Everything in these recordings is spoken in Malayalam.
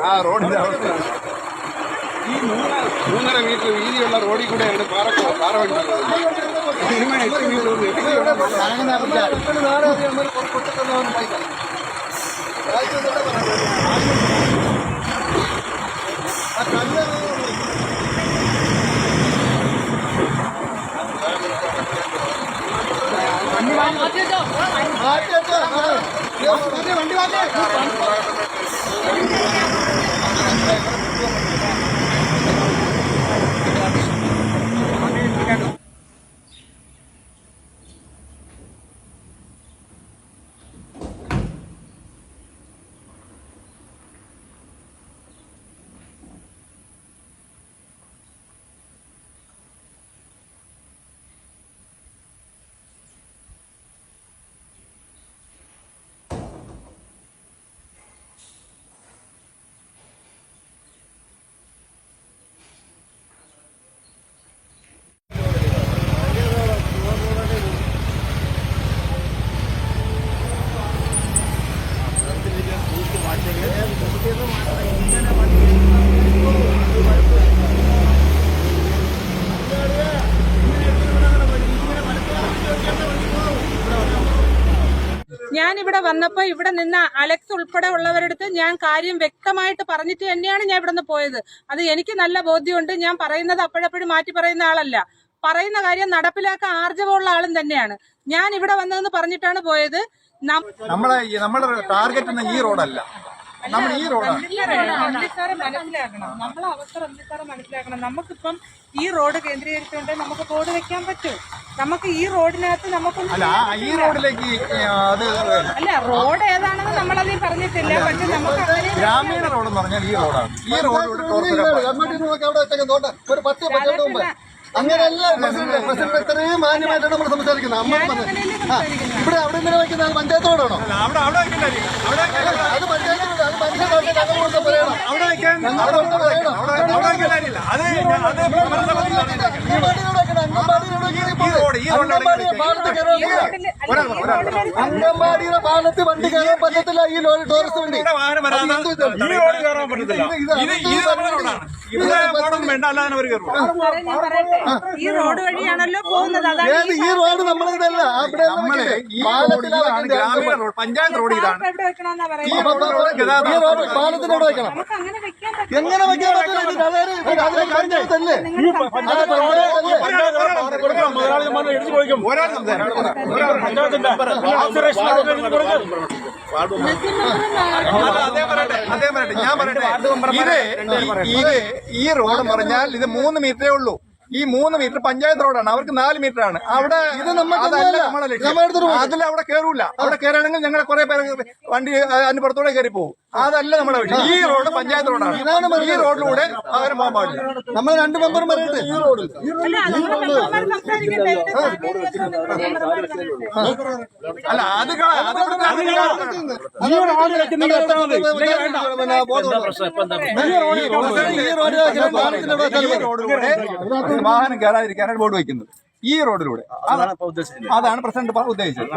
ആ റോഡിന്റെ അവസ്ഥ. ഈ 3.5 മീറ്റർ വീതിയുള്ള റോഡിൽ കൂടെയാണ് പാറ വണ്ടി. മിനിമം 8 മീറ്റർ ഞാനിവിടെ വന്നപ്പോ ഇവിടെ നിന്ന് അലക്സ് ഉൾപ്പെടെ ഉള്ളവരടുത്ത് ഞാൻ കാര്യം വ്യക്തമായിട്ട് പറഞ്ഞിട്ട് തന്നെയാണ് ഞാൻ ഇവിടെ നിന്ന് പോയത്. അത് എനിക്ക് നല്ല ബോധ്യമുണ്ട്. ഞാൻ പറയുന്നത് അപ്പോഴപ്പോഴും മാറ്റി പറയുന്ന ആളല്ല. പറയുന്ന കാര്യം നടപ്പിലാക്കാൻ ആർജവമുള്ള ആളും തന്നെയാണ്. ഞാൻ ഇവിടെ വന്നതെന്ന് പറഞ്ഞിട്ടാണ് പോയത്. നമ്മുടെ ടാർഗറ്റ് ഈ റോഡല്ല, നമ്മൾ ഈ റോഡാണ്. സാറെ മനസ്സിലാക്കണം, നമ്മളെ അവസ്ഥ സാറെ മനസ്സിലാക്കണം. നമുക്കിപ്പം ഈ റോഡ് കേന്ദ്രീകരിച്ചുകൊണ്ട് നമുക്ക് ബോർഡ് വെക്കാൻ പറ്റും. നമുക്ക് ഈ റോഡിനകത്ത് ഈ റോഡിലേക്ക് അല്ല, റോഡ് ഏതാണെന്ന് നമ്മളതിൽ പറഞ്ഞിട്ടില്ല. പക്ഷെ നമുക്ക് ഗ്രാമീണ റോഡ് എന്ന് പറഞ്ഞാൽ ഈ റോഡാണ്. ഈ റോഡ് അങ്ങനെയല്ല പ്രസിഡന്റ് ഇത്രയും മാന്യമായിട്ടാണ് നമ്മൾ സംസാരിക്കുന്നത്. ഇവിടെ അവിടെ ഇങ്ങനെ വയ്ക്കുന്നത് പഞ്ചായത്ത് റോഡാണോ? അത് പഞ്ചായത്ത് അംഗൻവാടിയുടെ പാലത്ത് വണ്ടി കയറാൻ പറ്റത്തില്ല. ഈ ടൂറിസ്റ്റ് വണ്ടി ഈ റോഡ് വഴിയാണല്ലോ പോകുന്നത്. ഈ റോഡ് നമ്മളിതല്ല, പഞ്ചായത്ത് റോഡ് ഇതാണ്. പാലത്തിനോട് വെക്കണം. എങ്ങനെ വെക്കാൻ പറ്റില്ല? ഞാൻ പറയട്ടെ, ഈ റോഡ് പറഞ്ഞാൽ ഇത് 3 മീറ്ററേ ഉള്ളൂ. ഈ 3 മീറ്റർ പഞ്ചായത്ത് റോഡാണ്, അവർക്ക് 4 മീറ്റർ ആണ്. അവിടെ അതിൽ അവിടെ കയറൂല. അവിടെ കയറുകയാണെങ്കിൽ ഞങ്ങളെ കുറെ പേര് വണ്ടി അതിന് പുറത്തൂടെ കയറി പോകും. അതല്ല നമ്മുടെ വിഷയം. ഈ റോഡ് പഞ്ചായത്ത് റോഡാണ്. ഈ റോഡിലൂടെ അങ്ങനെ പോകാൻ പാടില്ല. നമ്മൾ 2 മെമ്പർ പറയട്ടെ. ഈ റോഡിൽ അല്ല, അത് റോഡിലൂടെ വാഹനം കയറാതിരിക്കാനാണ് ബോർഡ് വയ്ക്കുന്നത്. ഈ റോഡിലൂടെ അതാണ് പ്രസിഡന്റ് ഉദ്ദേശിച്ചത്.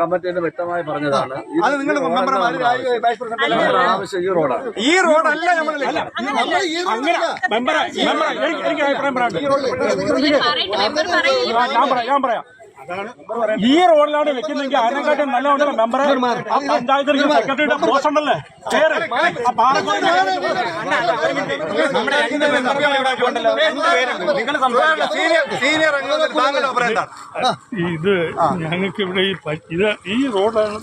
കമ്മിറ്റിയിൽ വ്യക്തമായി പറഞ്ഞതാണ്. അത് നിങ്ങൾ ഈ റോഡാണ്. ഈ റോഡല്ല നമ്മൾ ഞാൻ പറയാം. ഈ റോഡിലാണ് വെക്കുന്നെങ്കിൽ അതിനെക്കാട്ടും നല്ല മെമ്പർ പഞ്ചായത്ത് സെക്രട്ടറിയുടെ പോസ്റ്റ് ഉണ്ടല്ലേ ഇത് ഞങ്ങൾക്ക് ഇവിടെ ഈ റോഡാണ്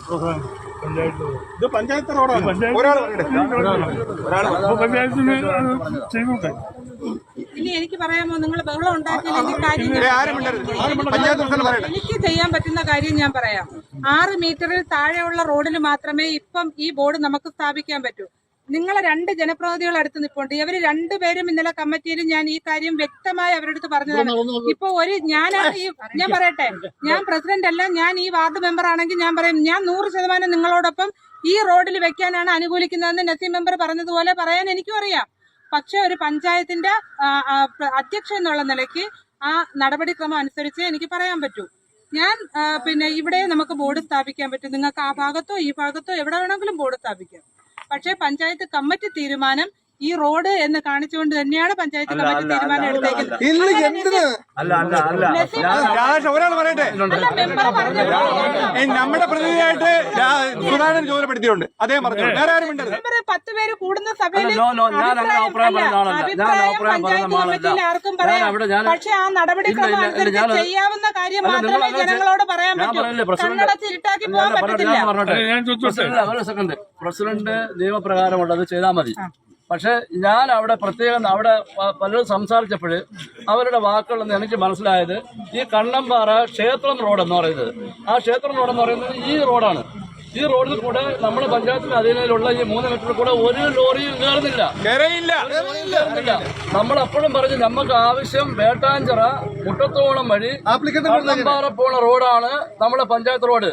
പഞ്ചായത്ത്. ഇത് പഞ്ചായത്ത് റോഡാണ്. പഞ്ചായത്തിന് ചെയ്തോട്ടെ. ഇനി എനിക്ക് പറയാമോ? നിങ്ങൾ ബഹളം ഉണ്ടാക്കിയില്ലെങ്കിൽ എനിക്ക് ചെയ്യാൻ പറ്റുന്ന കാര്യം ഞാൻ പറയാം. 6 മീറ്ററിൽ താഴെയുള്ള റോഡിൽ മാത്രമേ ഇപ്പം ഈ ബോർഡ് നമുക്ക് സ്ഥാപിക്കാൻ പറ്റൂ. നിങ്ങളെ 2 ജനപ്രതിനിധികൾ അടുത്ത് നിൽപ്പുണ്ട്. ഇവര് 2 പേരും ഇന്നലെ കമ്മിറ്റിയിൽ ഞാൻ ഈ കാര്യം വ്യക്തമായി അവരുടെ അടുത്ത് പറഞ്ഞതാണ്. ഇപ്പൊ ഞാൻ പറയട്ടെ, ഞാൻ പ്രസിഡന്റ് അല്ല, ഞാൻ ഈ വാർഡ് മെമ്പർ ആണെങ്കിൽ ഞാൻ പറയും, ഞാൻ 100% നിങ്ങളോടൊപ്പം ഈ റോഡിൽ വെക്കാനാണ് അനുകൂലിക്കുന്നതെന്ന് നസീം മെമ്പർ പറഞ്ഞതുപോലെ പറയാൻ എനിക്കും അറിയാം. പക്ഷെ ഒരു പഞ്ചായത്തിന്റെ അധ്യക്ഷ എന്നുള്ള നിലയ്ക്ക് ആ നടപടിക്രമം അനുസരിച്ച് എനിക്ക് പറയാൻ പറ്റൂ. ഞാൻ പിന്നെ ഇവിടെ നമുക്ക് ബോർഡ് സ്ഥാപിക്കാൻ പറ്റും. നിങ്ങൾക്ക് ആ ഭാഗത്തോ ഈ ഭാഗത്തോ എവിടെ വേണമെങ്കിലും ബോർഡ് സ്ഥാപിക്കാം. പക്ഷേ പഞ്ചായത്ത് കമ്മിറ്റി തീരുമാനം ഈ റോഡ് എന്ന് കാണിച്ചുകൊണ്ട് തന്നെയാണ് പഞ്ചായത്ത് കമ്മിറ്റി തീരുമാനം എടുത്തേക്കുന്നത്. ഒരാൾ പറയട്ടെ, നമ്മുടെ പ്രതിനിധിയായിട്ട് സുധാകരൻ ചുമതലപ്പെടുത്തിയിട്ടുണ്ട്. അദ്ദേഹം പറഞ്ഞു വേറെ ആരും മിണ്ടരുത്. 10 പേര് കൂടുന്ന സഭയിൽ അഭിപ്രായം ആർക്കും പറയാം. പക്ഷെ ആ നടപടിക്രമം അനുസരിച്ച് ചെയ്യാവുന്ന കാര്യം മാത്രമേ ജനങ്ങളോട് പറയാൻ പറ്റൂ. കണ്ണടച്ച് ഇരുട്ടാക്കി പോകാൻ പറ്റത്തില്ല. പ്രസിഡന്റ് നിയമപ്രകാരമുള്ളത് ചെയ്താൽ മതി. പക്ഷെ ഞാൻ അവിടെ പ്രത്യേകം അവിടെ പലരും സംസാരിച്ചപ്പോൾ അവരുടെ വാക്കുകളെന്ന് എനിക്ക് മനസ്സിലായത് ഈ കണ്ണമ്പാറ ക്ഷേത്രം റോഡ് എന്ന് പറയുന്നത്, ആ ക്ഷേത്രം റോഡ് എന്ന് പറയുന്നത് ഈ റോഡാണ്. ഈ റോഡിൽ കൂടെ നമ്മുടെ പഞ്ചായത്തിന്റെ അധീനയിലുള്ള ഈ 3 മീറ്ററിൽ കൂടെ ഒരു ലോറിയും കയറുന്നില്ല. നമ്മൾ അപ്പോഴും പറഞ്ഞു നമുക്ക് ആവശ്യം വേട്ടാഞ്ചിറ മുട്ടത്തോളം വഴി കണ്ണമ്പാറ പോണ റോഡാണ് നമ്മുടെ പഞ്ചായത്ത് റോഡ്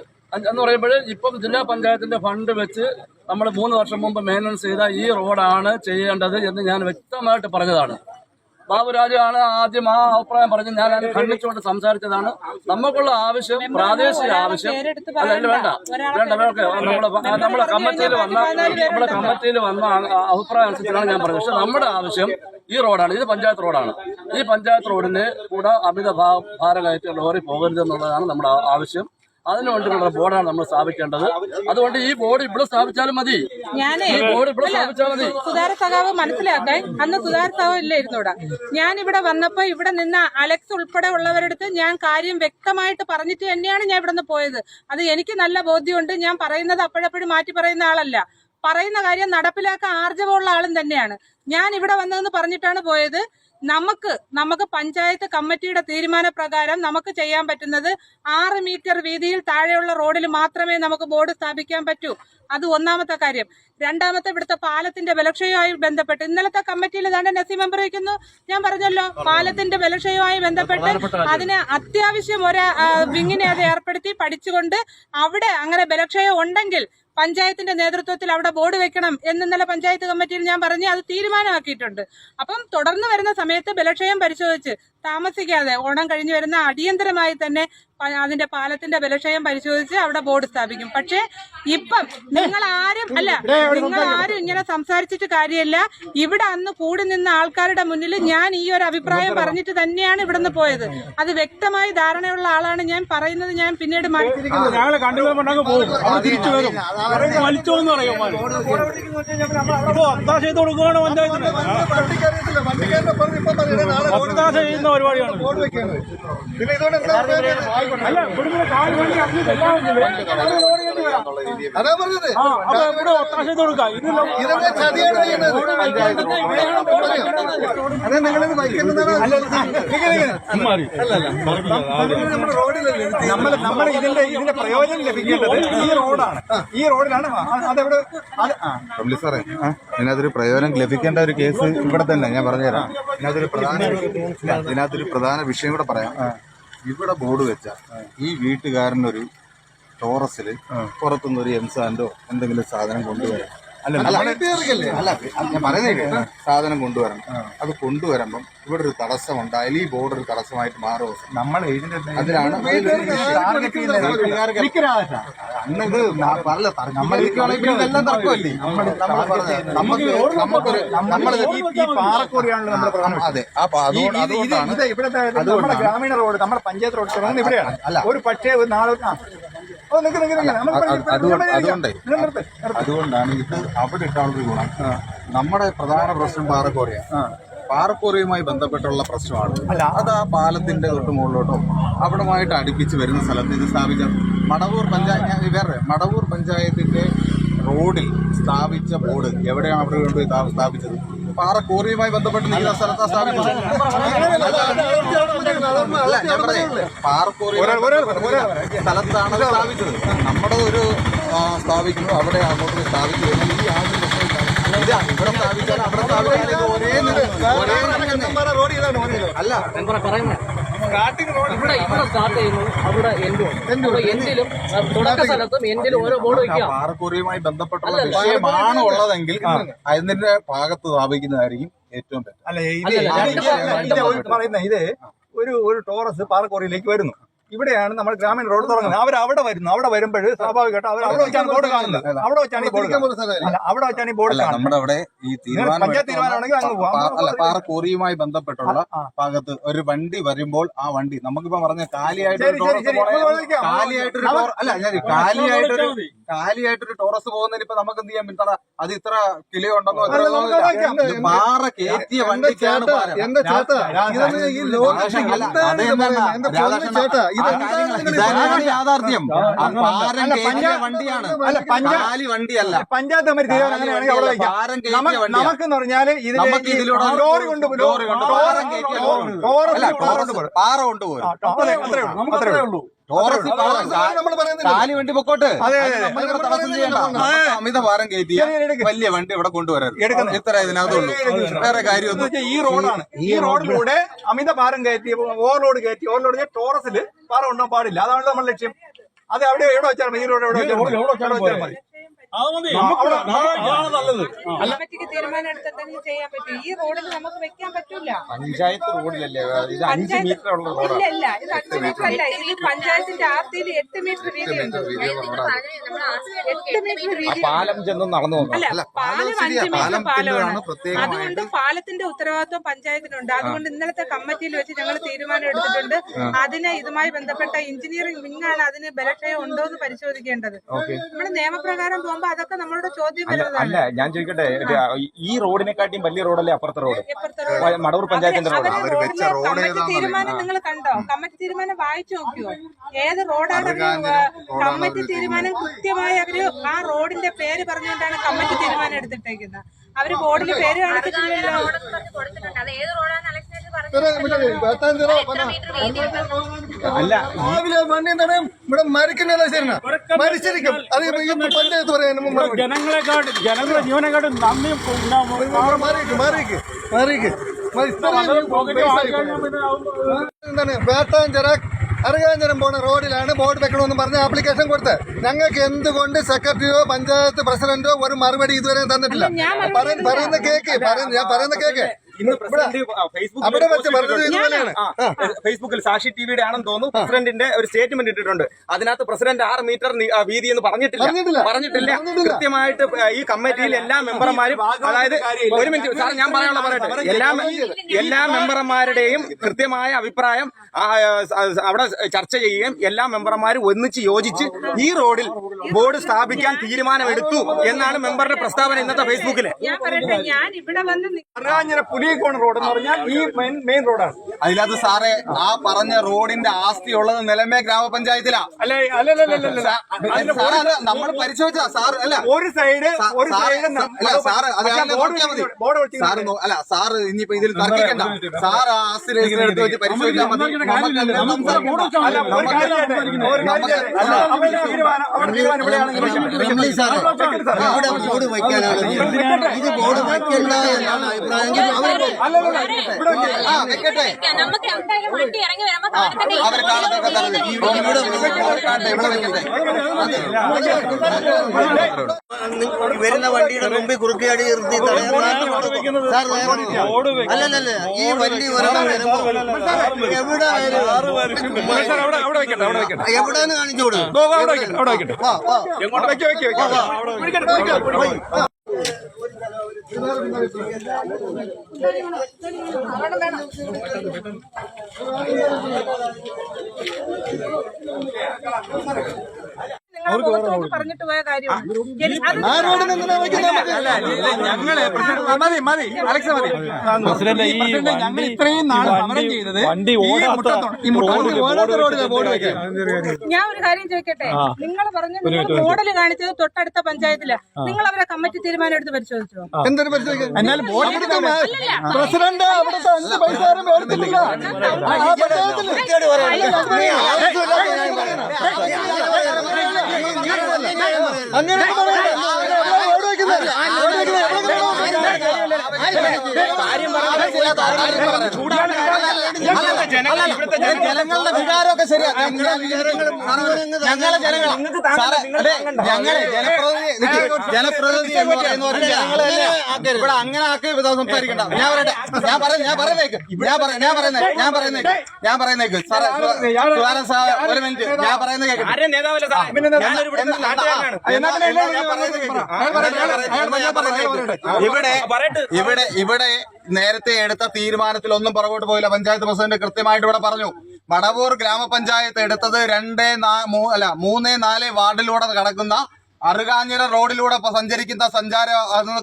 എന്ന് പറയുമ്പോൾ ഇപ്പം ജില്ലാ പഞ്ചായത്തിന്റെ ഫണ്ട് വെച്ച് നമ്മൾ 3 വർഷം മുമ്പ് മെയിൻ്റനൻസ് ചെയ്ത ഈ റോഡാണ് ചെയ്യേണ്ടത് എന്ന് ഞാൻ വ്യക്തമായിട്ട് പറഞ്ഞതാണ്. ബാബുരാജാണ് ആദ്യം ആ അഭിപ്രായം പറഞ്ഞ് ഞാൻ അത് ഖണ്ഡിച്ചുകൊണ്ട് സംസാരിച്ചതാണ്. നമുക്കുള്ള ആവശ്യം പ്രാദേശിക ആവശ്യം അല്ല വേണ്ട നമ്മളെ കമ്മിറ്റിയിൽ വന്ന അഭിപ്രായം അനുസരിച്ചാണ് ഞാൻ പറഞ്ഞത്. പക്ഷെ നമ്മുടെ ആവശ്യം ഈ റോഡാണ്, ഇത് പഞ്ചായത്ത് റോഡാണ്. ഈ പഞ്ചായത്ത് റോഡിന് കൂടെ അമിത ഭാരം കയറ്റി ലോറി പോകരുതെന്നുള്ളതാണ് നമ്മുടെ ആവശ്യം. അതിനുവേണ്ടിയുള്ള ബോർഡാണ് നമ്മൾ സ്ഥാപിക്കേണ്ടത്. അതുകൊണ്ട് ഈ ബോർഡ് ഇവിടെ സ്ഥാപിച്ചാലും മതി. സുധാര സഖാവ് മനസ്സിലാക്കാൻ അന്ന് സുധാര സഖാവ് ഇല്ലായിരുന്നു ഇവിടെ. ഞാൻ ഇവിടെ വന്നപ്പോ ഇവിടെ നിന്ന അലക്സ് ഉൾപ്പെടെ ഉള്ളവരടുത്ത് ഞാൻ കാര്യം വ്യക്തമായിട്ട് പറഞ്ഞിട്ട് തന്നെയാണ് ഞാൻ ഇവിടെ നിന്ന് പോയത്. അത് എനിക്ക് നല്ല ബോധ്യമുണ്ട്. ഞാൻ പറയുന്നത് അപ്പോഴപ്പോഴും മാറ്റി പറയുന്ന ആളല്ല. പറയുന്ന കാര്യം നടപ്പിലാക്കാൻ ആർജവമുള്ള ആളും തന്നെയാണ്. ഞാൻ ഇവിടെ വന്നതെന്ന് പറഞ്ഞിട്ടാണ് പോയത്. നമുക്ക് പഞ്ചായത്ത് കമ്മിറ്റിയുടെ തീരുമാനപ്രകാരം നമുക്ക് ചെയ്യാൻ പറ്റുന്നത് 6 മീറ്റർ വീതിയിൽ താഴെയുള്ള റോഡിൽ മാത്രമേ നമുക്ക് ബോർഡ് സ്ഥാപിക്കാൻ പറ്റൂ. അത് ഒന്നാമത്തെ കാര്യം. രണ്ടാമത്തെ, ഇവിടുത്തെ പാലത്തിന്റെ ബലക്ഷയവുമായി ബന്ധപ്പെട്ട് ഇന്നലത്തെ കമ്മിറ്റിയിൽ തന്നെ നസീം മെമ്പർ വയ്ക്കുന്നു. ഞാൻ പറഞ്ഞല്ലോ, പാലത്തിന്റെ ബലക്ഷയവുമായി ബന്ധപ്പെട്ട് അതിന് അത്യാവശ്യം ഒരു വിങ്ങിനെ അത് ഏർപ്പെടുത്തി പഠിച്ചുകൊണ്ട് അവിടെ അങ്ങനെ ബലക്ഷയം ഉണ്ടെങ്കിൽ പഞ്ചായത്തിന്റെ നേതൃത്വത്തിൽ അവിടെ ബോർഡ് വെക്കണം എന്ന് ഇന്നലെ പഞ്ചായത്ത് കമ്മിറ്റിയിൽ ഞാൻ പറഞ്ഞ് അത് തീരുമാനമാക്കിയിട്ടുണ്ട്. അപ്പം തുടർന്ന് വരുന്ന സമയത്ത് ബലക്ഷയം പരിശോധിച്ച് താമസിക്കാതെ ഓണം കഴിഞ്ഞ് വരുന്ന അടിയന്തരമായി തന്നെ അതിന്റെ പാലത്തിന്റെ ബലക്ഷയം പരിശോധിച്ച് അവിടെ ബോർഡ് സ്ഥാപിക്കും. പക്ഷേ ഇപ്പം നിങ്ങളാരും ഇങ്ങനെ സംസാരിച്ചിട്ട് കാര്യമില്ല. ഇവിടെ അന്ന് കൂടി നിന്ന ആൾക്കാരുടെ മുന്നിൽ ഞാൻ ഈ ഒരു അഭിപ്രായം പറഞ്ഞിട്ട് തന്നെയാണ് ഇവിടുന്ന് പോയത്. അത് വ്യക്തമായി ധാരണയുള്ള ആളാണ്. ഞാൻ പറയുന്നത് ഞാൻ പിന്നീട് അതാ പറഞ്ഞത്. അതെ, നിങ്ങളിത് വൈകുന്നതാണ്. നമ്മൾ ഇതിന്റെ പ്രയോജനം ലഭിക്കേണ്ടത് ഈ റോഡാണ്. ഈ റോഡിലാണ്. അതെവിടെ സാറേ, ഇതിനകത്തൊരു പ്രയോജനം ലഭിക്കേണ്ട ഒരു കേസ് ഇവിടെ തന്നെ ഞാൻ പറഞ്ഞുതരാം. ഇതിനകത്തൊരു പ്രധാന വിഷയം കൂടെ പറയാം. ഇവിടെ ബോർഡ് വെച്ച ഈ വീട്ടുകാരനൊരു ടോറസില് പുറത്തുനിന്ന് ഒരു എംസാൻഡോ എന്തെങ്കിലും സാധനം കൊണ്ടുവരാം. അല്ല ഞാൻ പറയുന്നില്ല, സാധനം കൊണ്ടുവരണം. അത് കൊണ്ടുവരുമ്പം ഇവിടെ ഒരു തടസ്സം ഉണ്ടായാലും ഈ ബോർഡ് ഒരു തടസ്സമായിട്ട് മാറുമോ? നമ്മൾ അതിനാണ് അന്നത് എല്ലാം തർക്കമല്ലേ. അതെ, നമ്മുടെ ഗ്രാമീണ റോഡ്, നമ്മുടെ പഞ്ചായത്ത് റോഡ് തുടങ്ങുന്നത് ഇവിടെയാണ്. അല്ല ഒരു പക്ഷേ നാളെ അതുകൊണ്ടാണ് ഇത് അവിടെ ഇട്ടാളൊരു ഗുണം. നമ്മുടെ പ്രധാന പ്രശ്നം പാറക്കോറിയുമായി ബന്ധപ്പെട്ടുള്ള പ്രശ്നമാണ്. അത് ആ പാലത്തിന്റെ തൊട്ട് മുകളിലോട്ടോ അവിടുമായിട്ട് അടുപ്പിച്ച് വരുന്ന സ്ഥലത്ത് ഇത് സ്ഥാപിക്കാം. മടവൂർ പഞ്ചായത്തിന്റെ റോഡിൽ സ്ഥാപിച്ച ബോർഡ് എവിടെയാണ് അവിടെ കൊണ്ടുപോയി സ്ഥാപിച്ചത്? പാറക്കോറിയുമായി ബന്ധപ്പെട്ട് നിൽക്കുന്ന സ്ഥലത്താണ് സ്ഥാപിച്ചത്. അല്ല, ഞാൻ പറഞ്ഞേ, പാറക്കോറി സ്ഥലത്താണ് സ്ഥാപിച്ചത്. നമ്മുടെ ഒരു സ്ഥാപിക്കുന്നു, അവിടെ അങ്ങോട്ട് സ്ഥാപിച്ചു കഴിഞ്ഞാൽ ഈ ആദ്യം ഇവിടെ സ്ഥാപിച്ചാലും അവിടെ സ്ഥാപിച്ചാലും അല്ല ഇവിടെ സ്റ്റാർട്ട് ചെയ്യുന്നു, അവിടെ എൻഡിലും തുടക്ക സ്ഥലത്തും എൻഡിലും ഓരോ ബോർഡ് വയ്ക്കുക. പാറക്കോറിയുമായി ബന്ധപ്പെട്ടുള്ള വിഷയമാണ് ഉള്ളതെങ്കിൽ അതിന്റെ ഭാഗത്ത് സ്ഥാപിക്കുന്നതായിരിക്കും ഏറ്റവും ബെറ്റർ. അല്ല, ഇത് പറയുന്ന ഇത് ഒരു ടോറസ് പാറക്കോറിയിലേക്ക് വരുന്നു. ഇവിടെയാണ് നമ്മൾ ഗ്രാമീണ റോഡ് തുടങ്ങുന്നത്. അവർ അവിടെ വരുന്നു. അവിടെ വരുമ്പോൾ സ്വാഭാവികമായിട്ട് അവർ അവിടെ വെച്ചാണ് ബോർഡ് കാണുന്നത്. അവിടെ വെച്ചാണ് ഈ ബോർഡ് അല്ല അവിടെ വെച്ചാണ് ഈ ബോർഡ് കാണുന്നത്. നമ്മുടെ അവിടെ ഈ പഞ്ചായത്ത് തീരുമാനമാണെങ്കിൽ അങ്ങ് പോവാം. അല്ല പാറക്കോറിയുമായി ബന്ധപ്പെട്ടുള്ള ഭാഗത്ത് ഒരു വണ്ടി വരുമ്പോൾ ആ വണ്ടി നമുക്കിപ്പോ പറഞ്ഞ കാലിയായിട്ടൊരു ടോറസ് പോകുന്നതിന് ഇപ്പൊ നമുക്ക് എന്ത് ചെയ്യാൻ പറ്റില്ല. അത് ഇത്ര കിലോ ഉണ്ടെന്നോ പാറ കയറ്റിയ വണ്ടിക്കാണ് എന്റെ ചേട്ടാ ഇതൊന്നും ഈ ലോകത്ത് യാഥാർത്ഥ്യം. പാരം കയറ്റിയ വണ്ടിയാണ്, കാലി വണ്ടിയല്ല. പഞ്ചായത്ത് കമ്മിറ്റി തീരുമാനം അങ്ങനെയാണെങ്കിൽ അവിടെ വയ്ക്കാം. നമുക്കെന്ന് പറഞ്ഞാല് ലോറി കൊണ്ടുപോകും, പാറ കൊണ്ടുപോകും. അത്രേ ഉള്ളൂ. കാലി വണ്ടി പൊക്കോട്ട് തടസ്സം ചെയ്യണ്ട. അമിത ഭാരം കയറ്റിയ വലിയ വണ്ടി ഇവിടെ കൊണ്ടുവരാൻ ഇത്ര ഇതിനകത്തുള്ളൂ. വേറെ കാര്യമൊന്നും. ഈ റോഡാണ്. ഈ റോഡിലൂടെ അമിത ഭാരം കയറ്റി ഓവർലോഡ് ടോറസില് പാറ കൊണ്ടുപോകാൻ പാടില്ല. അതാണ് നമ്മുടെ ലക്ഷ്യം. അത് എവിടെ വെച്ചാൽ മതി. ഈ റോഡ് എവിടെ വെച്ചാൽ മതി. നല്ലത്. കമ്മിറ്റിക്ക് തീരുമാനം എടുത്തിട്ടെങ്കിൽ ചെയ്യാൻ പറ്റും. ഈ റോഡിൽ നമുക്ക് വെക്കാൻ പറ്റൂല. പഞ്ചായത്ത് റോഡിലല്ലേ ഇത് 5 മീറ്റർ ഉള്ള ഇല്ല ഇല്ല, ഇത് 5 മീറ്റർ അല്ല. ഇത് പഞ്ചായത്തിന്റെ ആർത്തിയിൽ 8 മീറ്റർ വീതിയുണ്ട്. 8 മീറ്റർ വീതി. പാലം ചെന്ന് നടന്നു അല്ല, പാലം 5 മീറ്റർ പാലമാണ്. അതുകൊണ്ട് പാലത്തിന്റെ ഉത്തരവാദിത്വം പഞ്ചായത്തിനുണ്ട്. അതുകൊണ്ട് ഇന്നലത്തെ കമ്മിറ്റിയിൽ വെച്ച് ഞങ്ങൾ തീരുമാനം എടുത്തിട്ടുണ്ട്. അതിന് ഇതുമായി ബന്ധപ്പെട്ട എഞ്ചിനീയറിംഗ് വിങ്ങാണ് അതിന് ബലക്ഷയം ഉണ്ടോ എന്ന് പരിശോധിക്കേണ്ടത്. നമ്മുടെ നിയമപ്രകാരം പോകുമ്പോൾ അതൊക്കെ നമ്മളുടെ ചോദ്യം വരുന്നതാണ്. അല്ല ഞാൻ ചോദിക്കട്ടെ, ഈ റോഡിനെക്കാട്ടിയും വലിയ റോഡല്ലേ അപ്പുറത്തെ റോഡ്, മടവൂർ പഞ്ചായത്തിന്റെ റോഡ്? കമ്മിറ്റി തീരുമാനം നിങ്ങൾ കണ്ടോ? കമ്മിറ്റി തീരുമാനം വായിച്ചു നോക്കിയോ? ഏത് റോഡാണ് കമ്മിറ്റി തീരുമാനം? കൃത്യമായി അവര് ആ റോഡിന്റെ പേര് പറഞ്ഞുകൊണ്ടാണ് കമ്മിറ്റി തീരുമാനം എടുത്തിട്ടേക്കുന്നത്. അവര് ബോർഡിൽ പേര് കാണിച്ചിട്ടില്ലല്ലോ. അല്ല രാവിലെ വണ്ടി തടയും ഇവിടെ മരിക്കുന്നല്ല. ശരി മരിച്ചിരിക്കും. അത് പഞ്ചായത്ത് പറയാനും ജനങ്ങളുടെ ജീവനെക്കാട്ടും നന്ദിയും എന്താണ് വേട്ടാഞ്ചിറ അറുകാഞ്ചിറം പോണ റോഡിലാണ് ബോർഡ് വെക്കണമെന്ന് പറഞ്ഞ ആപ്ലിക്കേഷൻ കൊടുത്ത് ഞങ്ങൾക്ക് എന്തുകൊണ്ട് സെക്രട്ടറിയോ പഞ്ചായത്ത് പ്രസിഡന്റോ ഒരു മറുപടി ഇതുവരെ തന്നിട്ടില്ല. പറയുന്ന കേക്ക് ഞാൻ പറയുന്ന കേക്ക് അവിടെ വെച്ച് പറഞ്ഞത് ഇതുപോലെയാണ്. ഫേസ്ബുക്കിൽ സാക്ഷി ടിവിയുടെ ആണെന്ന് തോന്നുന്നു പ്രസിഡന്റിന്റെ ഒരു സ്റ്റേറ്റ്മെന്റ് ഇട്ടിട്ടുണ്ട്. അതിനകത്ത് പ്രസിഡന്റ് 6 മീറ്റർ വീതി എന്ന് പറഞ്ഞിട്ടില്ല. കൃത്യമായിട്ട് ഈ കമ്മിറ്റിയിൽ എല്ലാ മെമ്പർമാരും, അതായത് ഒരു മിനിറ്റ് സാർ ഞാൻ പറയാനുള്ള പറയട്ടെ, എല്ലാ മെമ്പർമാരുടെയും കൃത്യമായ അഭിപ്രായം അവിടെ ചർച്ച ചെയ്യുകയും എല്ലാ മെമ്പർമാരും ഒന്നിച്ച് യോജിച്ച് ഈ റോഡിൽ ബോർഡ് സ്ഥാപിക്കാൻ തീരുമാനമെടുത്തു എന്നാണ് മെമ്പറുടെ പ്രസ്താവന ഇന്നത്തെ ഫേസ്ബുക്കില്. ഞാൻ ഇവിടെ വന്ന് പുലിയക്കോൺ റോഡ് എന്ന് പറഞ്ഞാൽ ഈ മെയിൻ റോഡാണ്. അതിനകത്ത് സാറേ ആ പറഞ്ഞ റോഡിന്റെ ആസ്തി ഉള്ളത് നിലമേ ഗ്രാമപഞ്ചായത്തിലാ. നമ്മൾ പരിശോധിച്ചാ സാർ അല്ല ഒരു സൈഡ് സാറ് അല്ല സാറ് ഇനിയിപ്പോ ഇതിൽ തർക്കിക്കണ്ട. സാർ ആ ആസ്തി രജിസ്റ്റർ എടുത്ത് വെച്ച് പരിശോധിച്ചാൽ മതി. ഇവിടെ ബോർഡ് വയ്ക്കാനാണ് ഇത് ബോർഡ് വയ്ക്കണ്ട എന്നാണ് അഭിപ്രായം. നമുക്ക് എന്തായാലും വണ്ടി ഇറങ്ങി വരുമ്പോ അവർ വരുന്ന വണ്ടിയുടെ മുമ്പിൽ കുറുക്കിയാടി നിർത്തി അല്ലല്ല ഈ വണ്ടി ഒരെണ്ണം വരുമ്പോ എവിടെയാണ് കാണിച്ചു കൊടുക്കും. പറഞ്ഞിട്ട് പോയ കാര്യമാണ്. പ്രസിഡന്റ് ഞങ്ങൾ ഇത്രയും നാൾ സമരം ചെയ്തത് വണ്ടി ഞാൻ ഒരു കാര്യം ചോദിക്കട്ടെ, നിങ്ങൾ പറഞ്ഞു മോഡൽ കാണിച്ചത് തൊട്ടടുത്ത പഞ്ചായത്തില്. നിങ്ങൾ അവരെ കമ്മിറ്റി തീരുമാനം എടുത്ത് പരിശോധിച്ചോ? എന്തൊരു പരിശോധിക്കാൻ പ്രസിഡന്റ് അവിടുത്തെ 5 പൈസ എടുത്തിട്ടില്ല. അങ്ങനെ ജനങ്ങളുടെ വികാരമൊക്കെ ശരിയാ. ഞങ്ങളെ ജനപ്രതിനിധി എന്ന് പറയുന്നവർ ജനങ്ങളെ ഇവിടെ അങ്ങനെ ആക്കി സംസാരിക്കണ്ട. ഞാൻ പറയുന്നേക്ക് സാറേ, ഒരു മിനിറ്റ് ഞാൻ പറയുന്നത് കേൾക്കും. ഇവിടെ നേരത്തെ എടുത്ത തീരുമാനത്തിൽ ഒന്നും പുറകോട്ട് പോയില്ല. പഞ്ചായത്ത് പ്രസിഡന്റ് കൃത്യമായിട്ട് ഇവിടെ പറഞ്ഞു. മടവൂർ ഗ്രാമപഞ്ചായത്ത് എടുത്തത് 3-4 വാർഡിലൂടെ കടക്കുന്ന അറുകാഞ്ഞിറ റോഡിലൂടെ സഞ്ചരിക്കുന്ന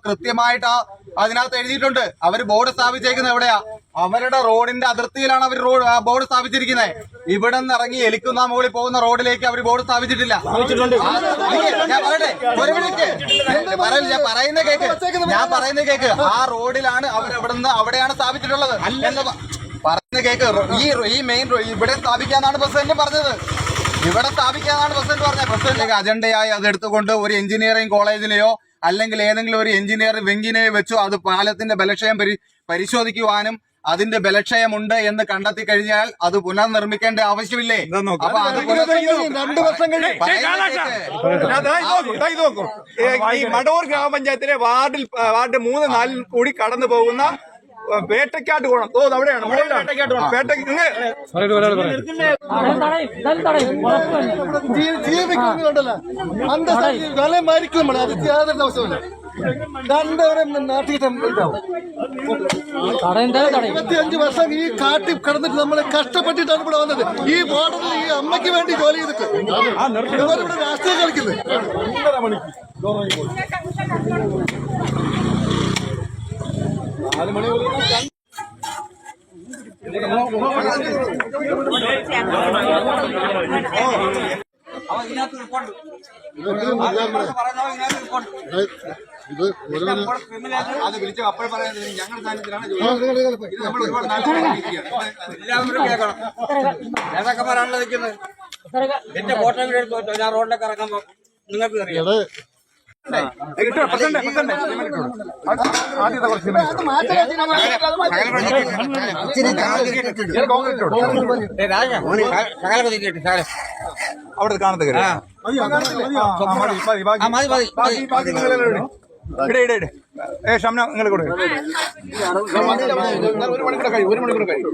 കൃത്യമായിട്ട് അതിനകത്ത് എഴുതിയിട്ടുണ്ട്. അവര് ബോർഡ് സ്ഥാപിച്ചേക്കുന്നത് എവിടെയാ? അവരുടെ റോഡിന്റെ അതിർത്തിയിലാണ് അവർ ബോർഡ് സ്ഥാപിച്ചിരിക്കുന്നത്. ഇവിടെ നിന്ന് ഇറങ്ങി എലിക്കുന്ന മുകളിൽ പോകുന്ന റോഡിലേക്ക് അവർ ബോർഡ് സ്ഥാപിച്ചിട്ടില്ല. ഞാൻ പറയട്ടെ, ഒരു മിനിറ്റ് ഞാൻ പറയുന്ന കേക്ക്. ആ റോഡിലാണ് അവിടെയാണ് സ്ഥാപിച്ചിട്ടുള്ളത് എന്ന് പറയുന്ന കേക്ക്. ഈ മെയിൻ ഇവിടെ സ്ഥാപിക്കാന്നാണ് പ്രസിഡന്റ് പറഞ്ഞത്. ഇവിടെ സ്ഥാപിക്കാന്നാണ് പ്രസിഡന്റ് പറഞ്ഞത്. പ്രസിഡന്റ് അജണ്ടയായി അത് എടുത്തുകൊണ്ട് ഒരു എഞ്ചിനീയറിംഗ് കോളേജിലെയോ അല്ലെങ്കിൽ ഏതെങ്കിലും ഒരു എഞ്ചിനീയറിംഗ് വിങ്ങിനെയോ വെച്ചോ അത് പാലത്തിന്റെ ബലക്ഷയം പരിശോധിക്കുവാനും അതിന്റെ ബലക്ഷയമുണ്ട് എന്ന് കണ്ടെത്തി കഴിഞ്ഞാൽ അത് പുനർനിർമ്മിക്കേണ്ട ആവശ്യമില്ലേ? അപ്പൊ അത് 2 വർഷം കഴിഞ്ഞു. ഈ മടവൂർ ഗ്രാമപഞ്ചായത്തിലെ വാർഡ് 3-4 കൂടി കടന്നു പോകുന്ന പേട്ടക്കാട്ട് പോകണം. അവിടെയാണ് ജീവിക്കുന്നുണ്ടല്ലോ വില മരിക്കും. അത് യാതൊരു ദിവസമില്ല. രണ്ടുപേരും നാട്ടിൽ 25 വർഷം ഈ കാട്ടിൽ കിടന്നിട്ട് നമ്മൾ കഷ്ടപ്പെട്ടിട്ടാണ് ഇവിടെ വന്നത്. ഈ ബോർഡിൽ ഈ അമ്മയ്ക്ക് വേണ്ടി ജോലി ചെയ്തിട്ട് ഇവരിവിടെ രാഷ്ട്രീയം കളിക്കുന്നത്. അത് വിളിച്ചു അപ്പോഴും പറയുന്നത് ഞങ്ങളുടെ സാന്നിധ്യത്തിലാണ്. നേതാക്കന്മാരാണല്ലോ നിൽക്കുന്നത്. എന്റെ ഫോട്ടോ എടുത്തു ഞാൻ റോഡിലേക്ക് ഇറങ്ങുമ്പോ നിങ്ങൾക്ക് അറിയാം. അവിടെ കാണത്തെ ഷംന നിങ്ങൾ കൊടുക്കും. 1 മണിക്കൂർ കഴിയും. 1 മണിക്കൂർ കഴിയും.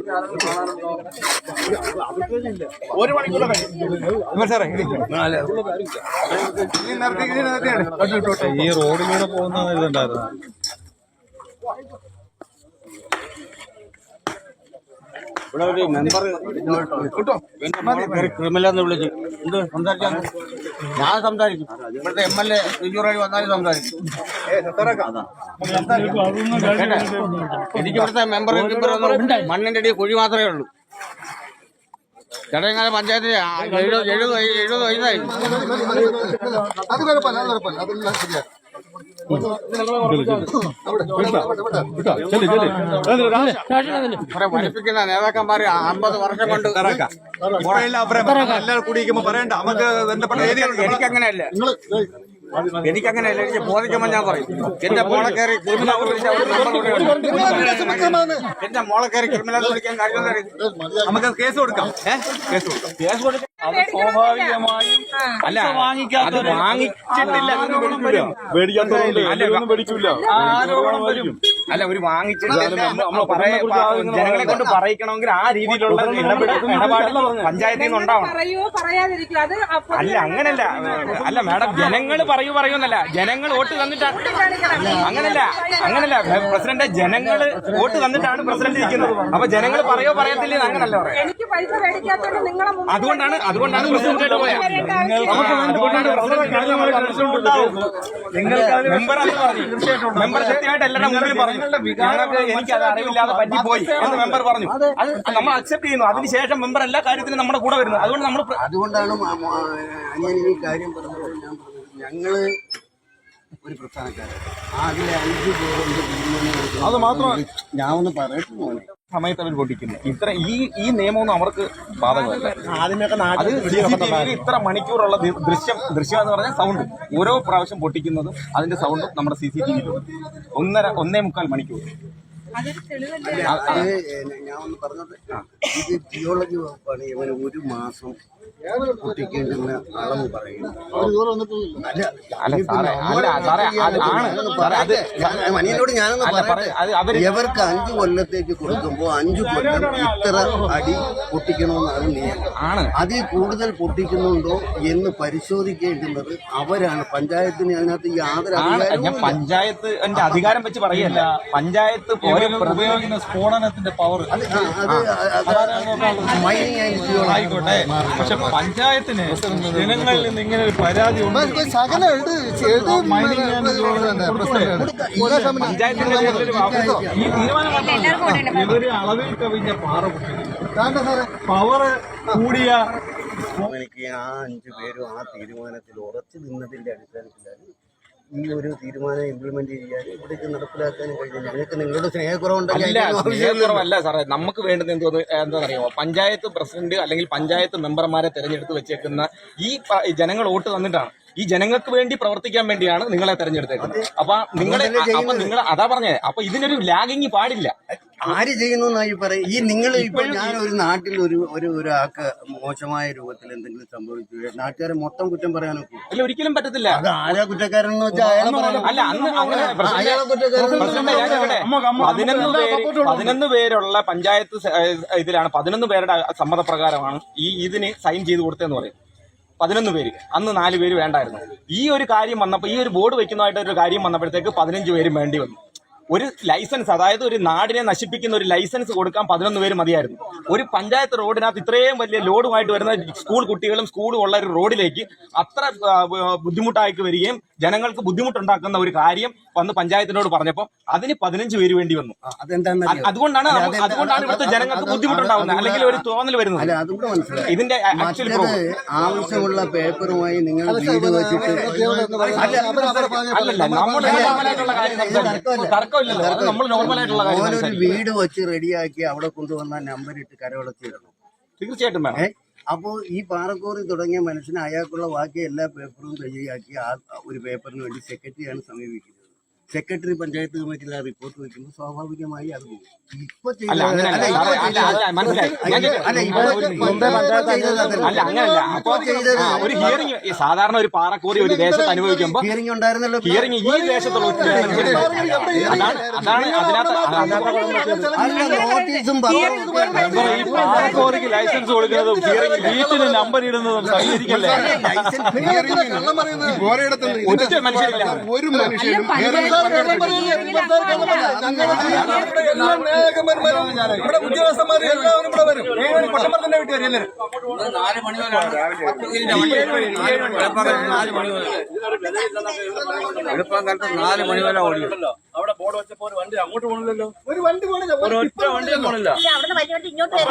സാറേ ഈ റോഡിലൂടെ പോകുന്ന ഇതുണ്ടായിരുന്നു. ഇവിടെ ഒരു മെമ്പർ ക്രിമിനലെന്ന് വിളിച്ചു. എന്ത് സംസാരിക്കാൻ? ഞാൻ സംസാരിക്കും. ഇവിടുത്തെ MLA വഴി വന്നാലും സംസാരിക്കും. എനിക്ക് ഇവിടുത്തെ മെമ്പർ മണ്ണിന്റെ അടി കുഴി മാത്രമേ ഉള്ളൂ. ചടയങ്ങാല പഞ്ചായത്തിന് 70 വയസ്സായി. അത് കുഴപ്പമില്ല, അത് കുഴപ്പമില്ല, അതെല്ലാം ശരിയാണ്. പഠിപ്പിക്കുന്ന നേതാക്കന്മാര് 50 വർഷം കൊണ്ട് എല്ലാവരും കൂടിയിരിക്കുമ്പോ പറയണ്ട. നമുക്ക് എനിക്കങ്ങനെയല്ല. എനിക്ക് ബോധിക്കുമ്പോൾ ഞാൻ പറയും. എന്റെ മോളെ കയറി ക്രിമിനൽ എന്റെ മോളെ കയറി ക്രിമിനൽ വിളിക്കാൻ കാര്യം നമുക്ക് കേസ് കൊടുക്കാം. കേസ് കൊടുക്കാം. അത് സ്വാഭാവികമായും അല്ല അത് വാങ്ങിച്ചിട്ടില്ല. ആരോപണം വരും. അല്ല ഒരു വാങ്ങിച്ചിട്ടില്ല ജനങ്ങളെ കൊണ്ട് പറയിക്കണമെങ്കിൽ ആ രീതിയിലുള്ള ഇടപാട് പഞ്ചായത്തിൽ നിന്ന് ഉണ്ടാവണം. അല്ല അങ്ങനല്ല. അല്ല മാഡം, ജനങ്ങൾ പറയുന്നല്ല, ജനങ്ങൾ വോട്ട് തന്നിട്ടാണ്. അങ്ങനല്ല പ്രസിഡന്റ്, ജനങ്ങൾ വോട്ട് തന്നിട്ടാണ് പ്രസിഡന്റ് ഇരിക്കുന്നത്. അപ്പൊ ജനങ്ങൾ പറയത്തില്ലേ? അങ്ങനല്ല പറയാം. അതുകൊണ്ടാണ് പ്രസിഡന്റ് പോയത്. മെമ്പർ കൃത്യമായിട്ട് എല്ലാവരുടെ മുമ്പിൽ പറഞ്ഞു, ഞങ്ങൾക്ക് എനിക്കത് അറിവില്ലാതെ പറ്റിപ്പോയി എന്ന് മെമ്പർ പറഞ്ഞു. അത് നമ്മൾ അക്സെപ്റ്റ് ചെയ്യുന്നു. അതിനുശേഷം മെമ്പർ എല്ലാ കാര്യത്തിലും നമ്മുടെ കൂടെ വരുന്നത്. അതുകൊണ്ടാണ് ഈ കാര്യം പറഞ്ഞത്. ഞങ്ങള് ഒരു പ്രസ്ഥാനക്കാരൻ, അതിലെ 5 പേരുണ്ട്. അത് മാത്രമല്ല, ഞാൻ ഒന്ന് പറയട്ടെ, സമയത്ത് അവർ പൊട്ടിക്കുന്നു. ഈ നിയമമൊന്നും അവർക്ക് ബാധകമല്ല. അത് CCTV ഇത്ര മണിക്കൂറുള്ള ദൃശ്യം എന്ന് പറഞ്ഞാൽ സൗണ്ട് ഓരോ പ്രാവശ്യം പൊട്ടിക്കുന്നതും അതിന്റെ സൗണ്ടും നമ്മുടെ CCTV 1.25 മണിക്കൂർ അതൊരു തെളിവല്ലേ? ഞാൻ ഒന്ന് പറഞ്ഞത്, ഇത് ജിയോളജി വകുപ്പാണ് ഇവന് ഒരു മാസം പൊട്ടിക്കേണ്ടുന്ന അളവ് പറയുന്നത്. മനിയനോട് ഞാനൊന്ന് പറയട്ടെ, ഇവർക്ക് 5 കൊല്ലത്തേക്ക് കൊടുക്കുമ്പോൾ 5 കൊല്ലം ഇത്ര അടി പൊട്ടിക്കണമെന്നാണ് നിയമം. അതിൽ കൂടുതൽ പൊട്ടിക്കുന്നുണ്ടോ എന്ന് പരിശോധിക്കേണ്ടുന്നത് അവരാണ്. പഞ്ചായത്തിന് അതിനകത്ത് യാതൊരു അധികാരവും. പഞ്ചായത്ത് അധികാരം വെച്ച് പറയല്ല, പഞ്ചായത്ത് ഉപയോഗിക്കുന്ന സ്ഫോടനത്തിന്റെ പവർ മൈനിങ് ആയിക്കോട്ടെ. പക്ഷെ പഞ്ചായത്തിന് ജനങ്ങളിൽ നിന്ന് ഇങ്ങനെ ഒരു പരാതി ഇവര് അളവിൽ കവിഞ്ഞ പാറ പവർ കൂടിയ എനിക്ക് ആ 5 പേരും ആ തീരുമാനത്തിൽ ഉറച്ചു നിന്നതിന്റെ അടിസ്ഥാനത്തിലാണ് ഈ ഒരു തീരുമാനം ഇംപ്ലിമെന്റ് ചെയ്യാൻ ഇവിടേക്ക് നടപ്പിലാക്കാനും കഴിഞ്ഞു. ഞങ്ങൾക്ക് നിങ്ങളുടെ സ്നേഹക്കുറവല്ല സാറേ, നമുക്ക് വേണ്ടത് എന്താണെന്നറിയാമോ? പഞ്ചായത്ത് പ്രസിഡന്റ് അല്ലെങ്കിൽ പഞ്ചായത്ത് മെമ്പർമാരെ തെരഞ്ഞെടുത്ത് വെച്ചേക്കുന്ന ഈ ജനങ്ങൾ വോട്ട് തന്നിട്ടാണ്. ഈ ജനങ്ങൾക്ക് വേണ്ടി പ്രവർത്തിക്കാൻ വേണ്ടിയാണ് നിങ്ങളെ തെരഞ്ഞെടുത്തേക്കുന്നത്. അപ്പൊ നിങ്ങൾ അതാ പറഞ്ഞത്. അപ്പൊ ഇതിനൊരു ലാഗിങ് പാടില്ല. ആര് ചെയ്യുന്നു എന്നായി പറയും. ഈ നിങ്ങൾ ഇപ്പോൾ ഞാനൊരു നാട്ടിൽ ഒരാൾക്ക് മോശമായ രൂപത്തിൽ എന്തെങ്കിലും സംഭവിച്ചു, നാട്ടുകാരെ മൊത്തം കുറ്റം പറയാനൊക്കെ അല്ല, ഒരിക്കലും പറ്റത്തില്ല. അത് ആരാ കുറ്റക്കാരെന്ന് വെച്ചാൽ അയാളെ അല്ല, അന്ന് അങ്ങനെ 11 പേരുള്ള പഞ്ചായത്ത് ഇതിലാണ് 11 പേരുടെ സമ്മതപ്രകാരമാണ് ഇതിന് സൈൻ ചെയ്ത് കൊടുത്തതെന്ന് പറയും. 11 പേര്, അന്ന് 4 പേര് വേണ്ടായിരുന്നു. ഈ ഒരു കാര്യം വന്നപ്പോൾ, ഈ ഒരു ബോർഡ് വെക്കുന്നതായിട്ട് ഒരു കാര്യം വന്നപ്പോഴത്തേക്ക് 15 പേരും വേണ്ടി വന്നു. ഒരു ലൈസൻസ്, അതായത് ഒരു നാടിനെ നശിപ്പിക്കുന്ന ഒരു ലൈസൻസ് കൊടുക്കാൻ 11 പേര് മതിയായിരുന്നു. ഒരു പഞ്ചായത്ത് റോഡിനകത്ത് ഇത്രയും വലിയ ലോഡുമായിട്ട് വരുന്ന സ്കൂൾ കുട്ടികളും സ്കൂളും ഉള്ള ഒരു റോഡിലേക്ക് അത്ര ബുദ്ധിമുട്ടായിട്ട് വരികയും ജനങ്ങൾക്ക് ബുദ്ധിമുട്ടുണ്ടാക്കുന്ന ഒരു കാര്യം വന്ന് പഞ്ചായത്തിനോട് പറഞ്ഞപ്പോൾ അതിന് 15 പേര് വേണ്ടി വന്നു. അതുകൊണ്ടാണ് ഇവിടുത്തെ ജനങ്ങൾക്ക് ബുദ്ധിമുട്ടുണ്ടാവുന്നത്, അല്ലെങ്കിൽ ഒരു തോന്നൽ വരുന്നത്. ഇതിന്റെ ആവശ്യമുള്ള പേപ്പറുമായി നിങ്ങൾ വീട് വെച്ചിട്ട് അല്ലല്ല, നമ്മുടെ നമ്മൾ നോർമലായിട്ടുള്ള കാര്യം. വീട് വെച്ച് റെഡിയാക്കി അവിടെ കൊണ്ടുവന്ന നമ്പർ ഇട്ട് കരവളച്ചിടണം. തീർച്ചയായിട്ടും വേണം. അപ്പോൾ ഈ പാറക്കോറി തുടങ്ങിയ മനുഷ്യന് അയാൾക്കുള്ള ബാക്കി എല്ലാ പേപ്പറും തയ്യാറാക്കി ആ ഒരു പേപ്പറിന് വേണ്ടി സെക്രട്ടറിയാണ് സമീപിക്കുന്നത്. സെക്രട്ടറി പഞ്ചായത്ത് കമ്മിറ്റിയിലെ റിപ്പോർട്ട് വെക്കുമ്പോൾ സ്വാഭാവികമായി അത് പോകും. ഇപ്പൊ ഒരു ഹിയറിംഗ്, സാധാരണ ഒരു പാറക്കോറി ഒരു ദേശത്ത് അനുഭവിക്കുമ്പോൾ ഹിയറിംഗ് ഉണ്ടായിരുന്നല്ലോ. ഹിയറിംഗ് ഈ ദേശത്തുള്ള ഈ പാറക്കോറിക്ക് ലൈസൻസ് കൊടുക്കുന്നതും ഹിയറിംഗ് വീട്ടിന് നമ്പർ ഇടുന്നതും സഹകരിക്കല്ലേ? ഒറ്റ മനുഷ്യരില്ല, ഒരു മനുഷ്യനും ഇവിടെ ഉദ്യോഗസ്ഥന്മാരും എല്ലാവരും ഇവിടെ വരും. കൊട്ടമ്പലത്തിന്റെ വീട്ടിൽ വരും എല്ലാവരും. 4 മണി വരെ ഓടിയല്ലോ. അവിടെ ബോർഡ് വെച്ചപ്പോ ഒരു വണ്ടി അങ്ങോട്ട് പോകണില്ലല്ലോ. ഒരു വണ്ടി പോണില്ല, ഒരു ഒറ്റ വണ്ടിയും പോണില്ല. അവിടുന്ന് വലിയ വണ്ടി ഇങ്ങോട്ട് വരും.